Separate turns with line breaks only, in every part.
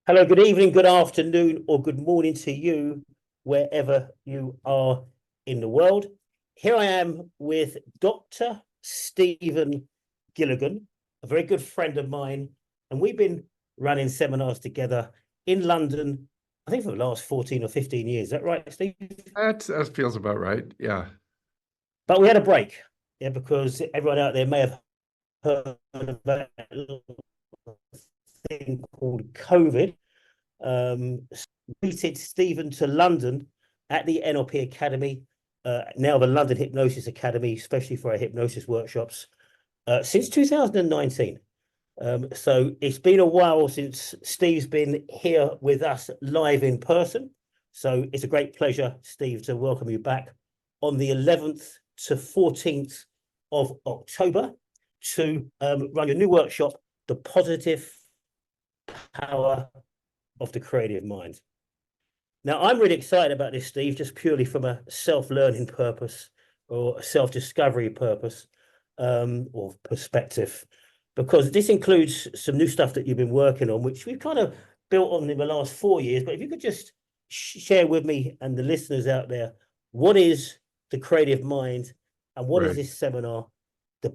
Hello, good evening, good afternoon, or good morning to you, wherever you are in the world. Here I am with Dr. Stephen Gilligan, a very good friend of mine, and we've been running seminars together in London, I think for the last 14 or 15 years. Is that right, Steve?
That feels about right. Yeah.
But we had a break, yeah, because everyone out there may have heard of that thing called COVID. Treated Stephen to London at the NLP Academy, now the London Hypnosis Academy, especially for our hypnosis workshops, since 2019. So it's been a while since Steve's been here with us live in person. So it's a great pleasure, Steve, to welcome you back on the 11th to 14th of October to run your new workshop, The Positive Power of the Creative Mind. Now, I'm really excited about this, Steve, just purely from a self-learning purpose or a self-discovery purpose or perspective, because this includes some new stuff that you've been working on, which we've kind of built on in the last 4 years. But if you could just share with me and the listeners out there, what is the creative mind and what is this seminar, the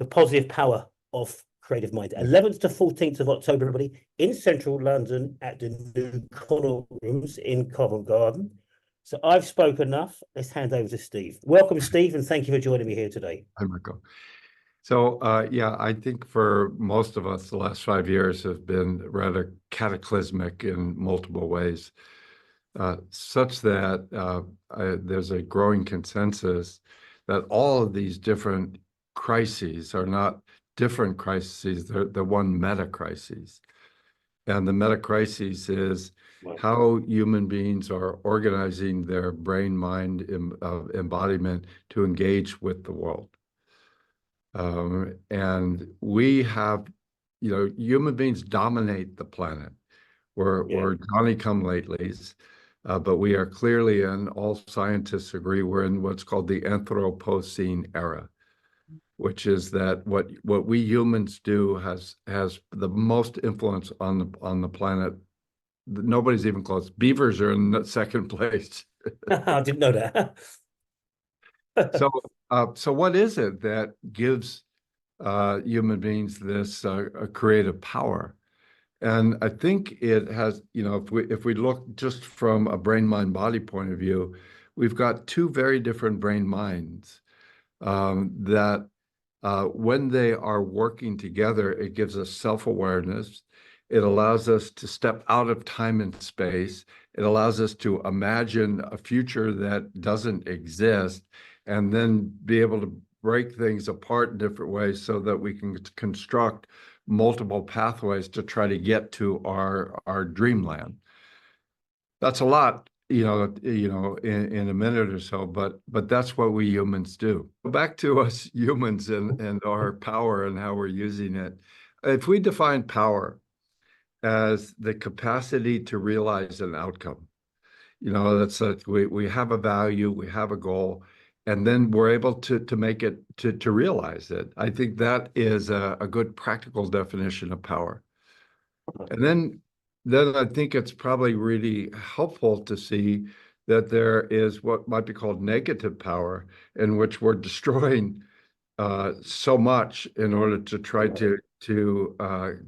positive power of creative mind? 11th to 14th of October, everybody, in central London at the new Connaught Rooms in Covent Garden. So I've spoken enough. Let's hand over to Steve. Welcome, Steve, and thank you for joining me here today.
Hi, Michael. So, yeah, I think for most of us, the last 5 years have been rather cataclysmic in multiple ways, such that there's a growing consensus that all of these different crises are not different crises, they're one meta-crisis. And the meta-crisis is how human beings are organizing their brain-mind embodiment to engage with the world. And we have, human beings dominate the planet. We're Johnny-come-latelys, but we are clearly, and all scientists agree, we're in what's called the Anthropocene era, which is that what we humans do has the most influence on the planet. Nobody's even close. Beavers are in the second place.
I didn't know that.
So what is it that gives human beings this creative power? And I think it has, if we look just from a brain-mind-body point of view, we've got two very different brain minds that when they are working together, it gives us self-awareness. It allows us to step out of time and space. It allows us to imagine a future that doesn't exist and then be able to break things apart in different ways so that we can construct multiple pathways to try to get to our dreamland. That's a lot, in a minute or so, but that's what we humans do. Back to us humans and our power and how we're using it. If we define power as the capacity to realize an outcome, that's like we have a value, we have a goal, and then we're able to make it to realize it. I think that is a good practical definition of power. And then I think it's probably really helpful to see that there is what might be called negative power, in which we're destroying so much in order to try to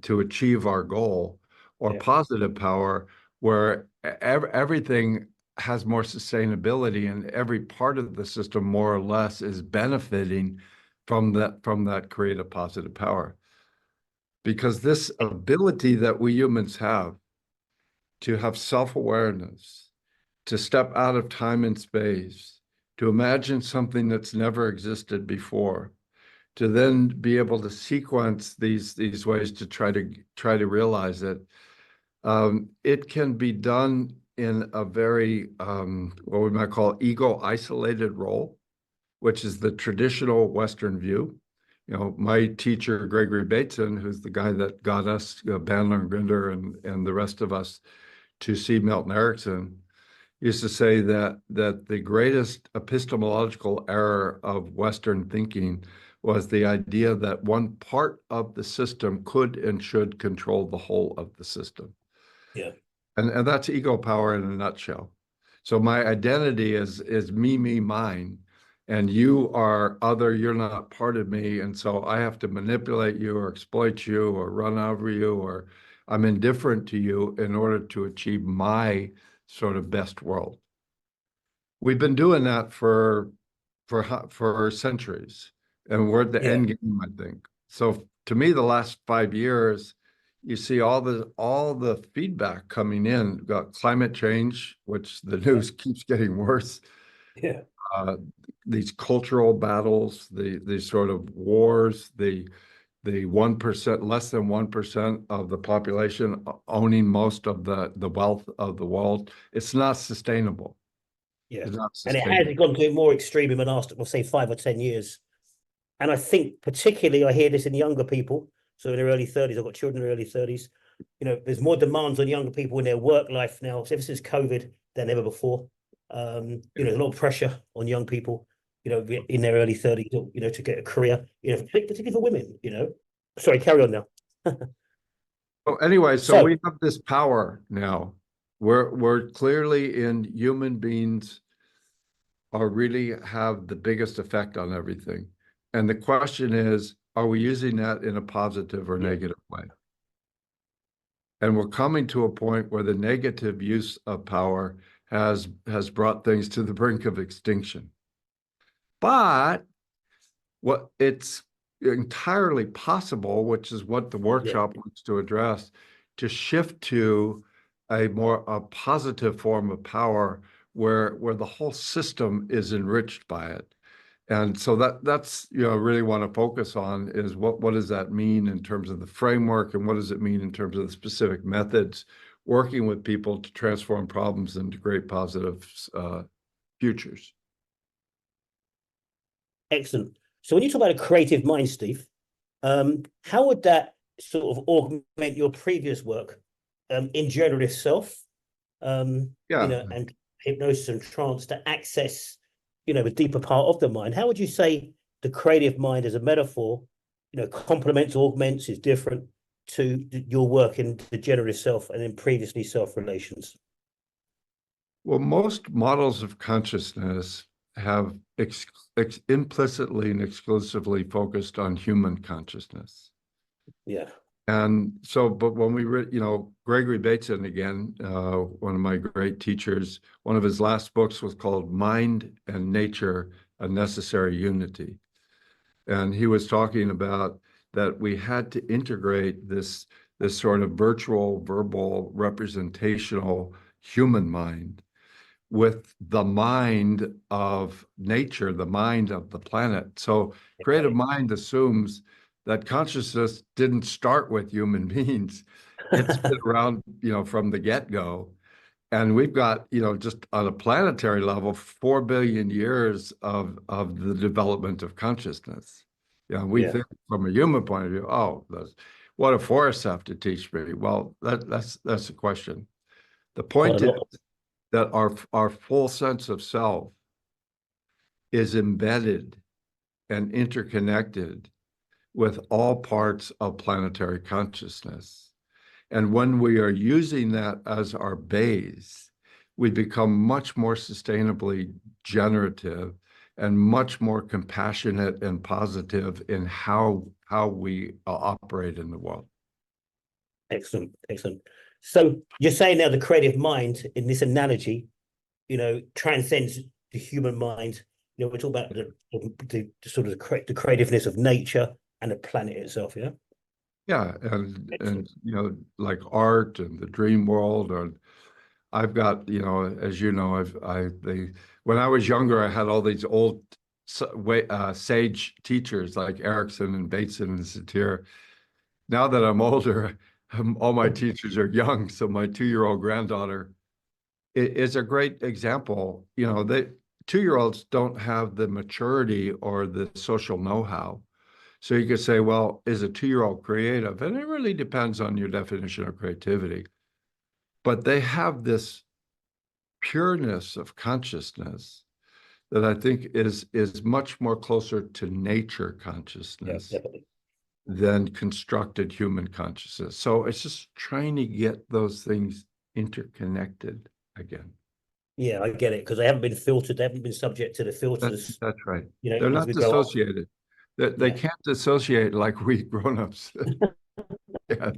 achieve our goal, or positive power, where everything has more sustainability and every part of the system more or less is benefiting from that creative positive power. Because this ability that we humans have to have self-awareness, to step out of time and space, to imagine something that's never existed before, to then be able to sequence these ways to try to realize it, it can be done in a very, what we might call ego-isolated role, which is the traditional Western view. My teacher, Gregory Bateson, who's the guy that got us, Bandler and Grinder and the rest of us to see Milton Erickson, used to say that the greatest epistemological error of Western thinking was the idea that one part of the system could and should control the whole of the system.
Yeah.
And that's ego power in a nutshell. So my identity is me, mine, and you are other, you're not part of me. And so I have to manipulate you or exploit you or run over you, or I'm indifferent to you in order to achieve my sort of best world. We've been doing that for centuries, and we're at the
Yeah.
end game, I think. So to me, the last 5 years, you see all the feedback coming in. We've got climate change, which the
Yeah.
news keeps getting worse.
Yeah.
Uh, these cultural battles, these sort of wars, the 1%, less than 1% of the population owning most of the wealth of the world. It's not sustainable.
Yeah.
It's not
And it
sustainable.
has gone to more extreme in the last, we'll say, 5 or 10 years. And I think particularly I hear this in younger people. So in their early 30s, I've got children in their early 30s. There's more demands on younger people in their work life now. So ever since COVID than ever before. There's a lot of pressure on young people, in their early 30s, to get a career, particularly for women. Sorry, carry on now.
So anyway, so
So,
we have this power now. We're clearly in human beings are really have the biggest effect on everything. And the question is, are we using that in a positive or
yeah,
negative way? And we're coming to a point where the negative use of power has brought things to the brink of extinction. But what it's entirely possible, which is what the
yeah,
workshop wants to address, to shift to a positive form of power where the whole system is enriched by it. And so that's really want to focus on is what does that mean in terms of the framework, and what does it mean in terms of the specific methods working with people to transform problems into great positive futures.
excellent. So when you talk about a creative mind, Steve, how would that sort of augment your previous work in generative self,
Yeah.
and hypnosis and trance to access, the deeper part of the mind? How would you say the creative mind as a metaphor, complements, augments, is different to your work in the generative self and then previously self relations?
Well, most models of consciousness have implicitly and exclusively focused on human consciousness.
Yeah.
And so, but when we read, Gregory Bateson, again, one of my great teachers, one of his last books was called Mind and Nature, A Necessary Unity. And he was talking about that we had to integrate this sort of virtual, verbal, representational human mind with the mind of nature, the mind of the planet. So creative
Okay.
mind assumes that consciousness didn't start with human beings. It's been around, from the get-go. And we've got, just on a planetary level, 4 billion years of the development of consciousness. We
Yeah.
think from a human point of view, oh, what do forests have to teach me? Well, that's a question. The
Quite a
point is
lot.
that our full sense of self is embedded and interconnected with all parts of planetary consciousness. And when we are using that as our base, we become much more sustainably generative and much more compassionate and positive in how we operate in the world.
Excellent. Excellent. So you're saying now the creative mind in this analogy, transcends the human mind. We're talking about the sort of the creativeness of nature and the planet itself. Yeah.
Yeah, and
Excellent.
like art and the dream world, or I've got, as you know, when I was younger, I had all these old sage teachers like Erickson and Bateson and Satir. Now that I'm older, all my teachers are young. So my 2-year-old granddaughter is a great example. The 2-year-olds don't have the maturity or the social know-how. So you could say, well, is a 2-year-old creative? And it really depends on your definition of creativity. But they have this pureness of consciousness that I think is much more closer to nature
Yeah,
consciousness
definitely.
than constructed human consciousness. So it's just trying to get those things interconnected again.
Yeah, I get it, because they haven't been filtered. They haven't been subject to the filters,
That's right.
you know,
They're
as
not
we go on.
dissociated. They
Yeah.
can't dissociate like we grown-ups. Yeah.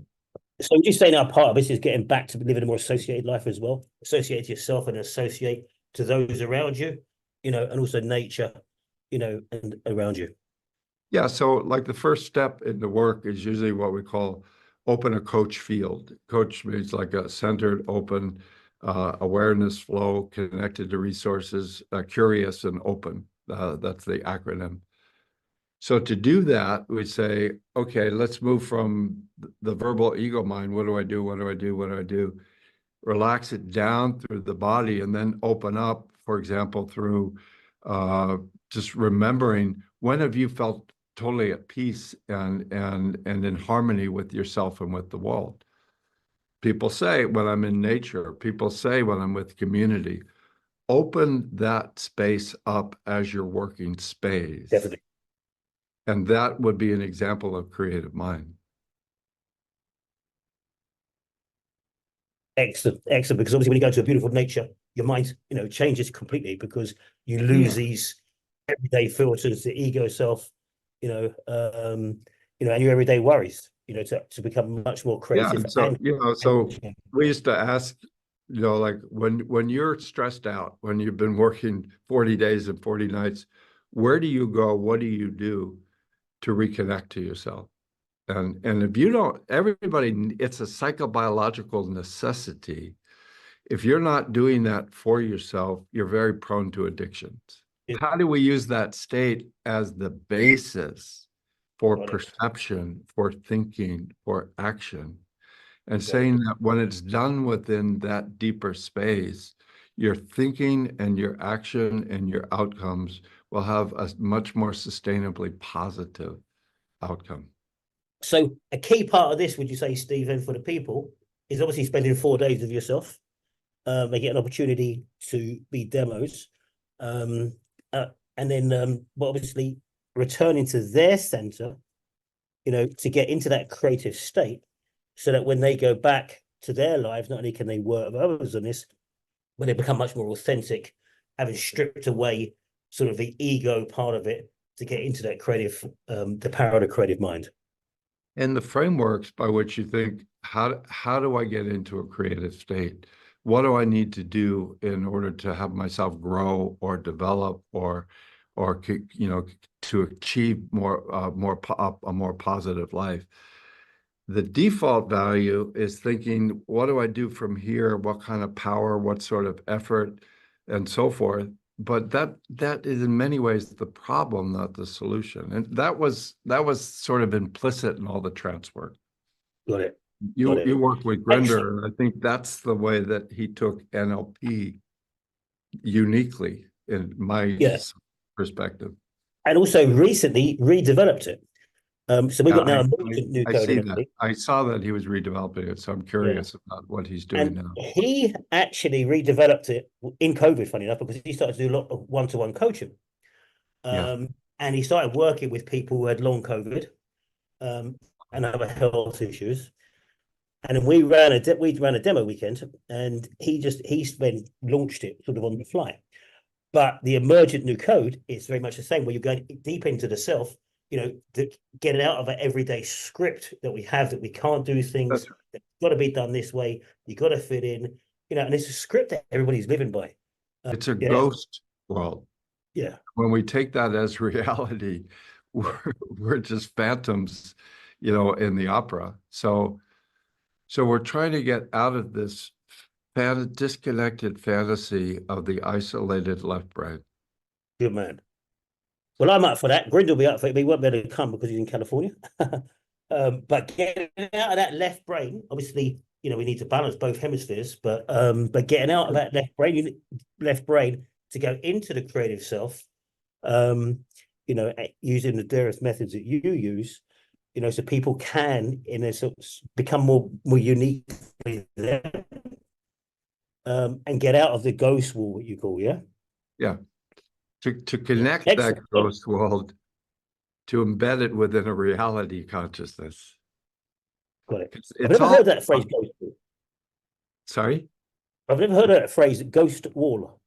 So would you say now part of this is getting back to living a more associated life as well? Associate to yourself and associate to those around you, you know, and also nature, you know, and around you.
Yeah, so like the first step in the work is usually what we call open a coach field. Coach means like a centered, open, awareness flow, connected to resources, curious and open. That's the acronym. So to do that, we say, okay, let's move from the verbal ego mind. What do I do? What do I do? What do I do? Relax it down through the body and then open up, for example, through just remembering, when have you felt totally at peace and in harmony with yourself and with the world? People say when I'm in nature, people say when I'm with community. Open that space up as your working space.
Definitely.
And that would be an example of creative mind.
Excellent, excellent. Because obviously when you go to a beautiful nature, your mind, you know, changes completely, because you
Yeah.
lose these everyday filters, the ego self, you know, and your everyday worries, you know, to become much more
Yeah,
creative
and so, so
and
we used to ask, like when you're stressed out, when you've been working 40 days and 40 nights, where do you go? What do you do to reconnect to yourself? And if you don't, everybody, it's a psychobiological necessity. If you're not doing that for yourself, you're very prone to addictions. How do we use that state as the basis for perception, for thinking, for action? And saying that when it's done within that deeper space, your thinking and your action and your outcomes will have a much more sustainably positive outcome.
So a key part of this, would you say, Stephen, for the people, is obviously spending 4 days with yourself. They get an opportunity to be demos, um, and then, but obviously returning to their center, you know, to get into that creative state, so that when they go back to their lives, not only can they work with others on this, but they become much more authentic, having stripped away sort of the ego part of it to get into that creative, the power of the creative mind.
And the frameworks by which you think, how do I get into a creative state? What do I need to do in order to have myself grow or develop or to achieve a more positive life? The default value is thinking, what do I do from here? What kind of power, what sort of effort, and so forth. But that is in many ways the problem, not the solution. And that was sort of implicit in all the trance work.
Got it.
You worked with Grinder, and I think that's the way that he took NLP uniquely, in my perspective.
And also recently redeveloped it. So we've got now a new
I
code
see
in
that. I saw that he was redeveloping it, so I'm curious about what he's doing now.
He actually redeveloped it in COVID, funny enough, because he started to do a lot of one-to-one coaching. And he started working with people who had long COVID and other health issues. And then we ran a demo weekend, and he then launched it sort of on the fly. But the emergent new code is very much the same, where you're going deep into the self, you know, to get it out of an everyday script that we have, that we can't do things, that's got to be done this way, you got to fit in, you know, and it's a script that everybody's living by.
It's a ghost world.
Yeah.
When we take that as reality, we're just phantoms, you know, in the opera. So we're trying to get out of this disconnected fantasy of the isolated left brain.
Good man. Well, I'm up for that. Grind will be up for it, but he won't be able to come because he's in California. But getting out of that left brain, obviously, you know, we need to balance both hemispheres, but getting out of that left brain to go into the creative self, you know, using the various methods that you use, you know, so people can, in a sort of, become more unique with them, and get out of the ghost wall, what you call,
yeah. To connect that ghost world to embed it within a reality consciousness.
Got it.
It's
I've never
all,
heard that phrase, ghost wall.
sorry?
I've never heard that phrase, ghost wall.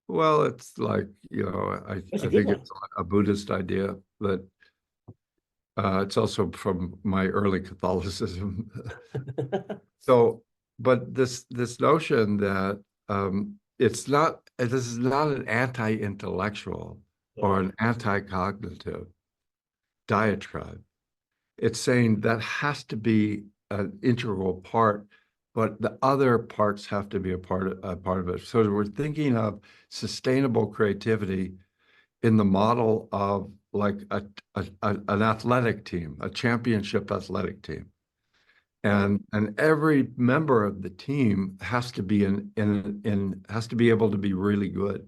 Well, it's like, you know, I
That's a good
think
one.
it's a Buddhist idea, but it's also from my early Catholicism. So, but this notion that this is not an anti-intellectual or an anti-cognitive diatribe. It's saying that has to be an integral part, but the other parts have to be a part of it. So we're thinking of sustainable creativity in the model of like an athletic team, a championship athletic team. And every member of the team has to be has to be able to be really good.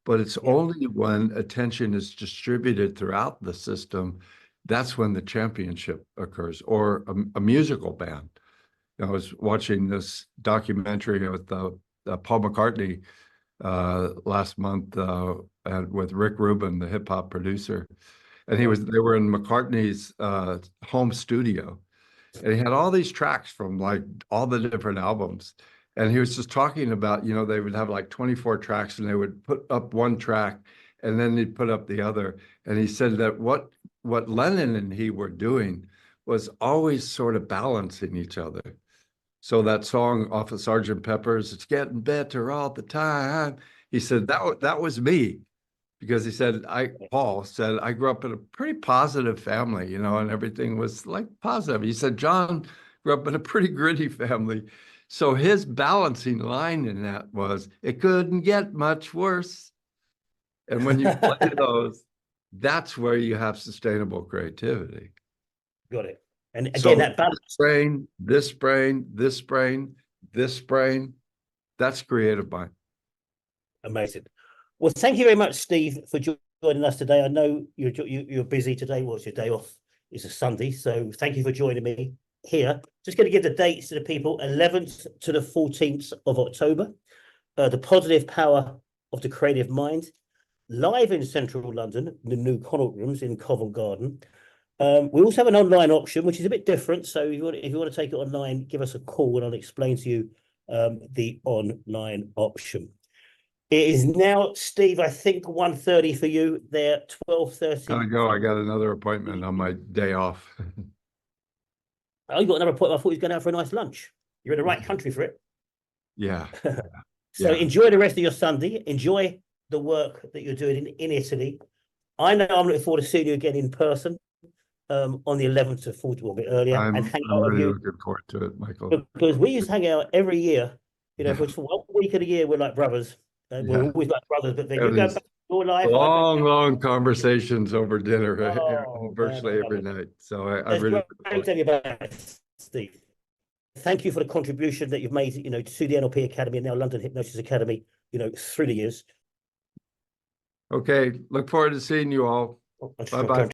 But it's only when attention is distributed throughout the system, that's when the championship occurs, or a musical band. I was watching this documentary with Paul McCartney last month and with Rick Rubin, the hip hop producer, and they were in McCartney's home studio, and he had all these tracks from like all the different albums. And he was just talking about, you know, they would have like 24 tracks and they would put up one track and then they'd put up the other. And he said that what Lennon and he were doing was always sort of balancing each other. So that song off of Sgt. Pepper's, it's getting better all the time. He said that was me. Because he said, Paul said, I grew up in a pretty positive family, you know, and everything was like positive. He said, John grew up in a pretty gritty family. So his balancing line in that was, it couldn't get much worse. And when you play those, that's where you have sustainable creativity.
Got it. And again,
So
that balance.
This brain, that's creative mind.
Amazing. Well, thank you very much, Steve, for joining us today. I know you're busy today. Well, it's your day off. It's a Sunday. So thank you for joining me here. Just going to give the dates to the people, 11th to the 14th of October. The Positive Power of the Creative Mind, live in central London, the new Connaught Rooms in Covent Garden. We also have an online option, which is a bit different. So if you want to take it online, give us a call and I'll explain to you the online option. It is now, Steve, I think 1:30 for you. They're 12:30.
Gotta go. I got another appointment on my day off.
Oh, you got another appointment. I thought you was going out for a nice lunch. You're in the right country for it.
Yeah.
So enjoy the rest of your Sunday. Enjoy the work that you're doing in Italy. I know I'm looking forward to seeing you again in person on the 11th to 14th, a bit earlier.
I'm
hang out with
really
you.
looking forward to it, Michael.
Because we used to hang out every year. You know, for 1 week of the year, we're like brothers. We're always like brothers, but then you go back to your life.
Long conversations over dinner, virtually every
man.
night. So I really
great to tell you about Steve. Thank you for the contribution that you've made, you know, to the NLP Academy and now London Hypnosis Academy, you know, through the years.
Okay. Look forward to seeing you all. Bye-bye.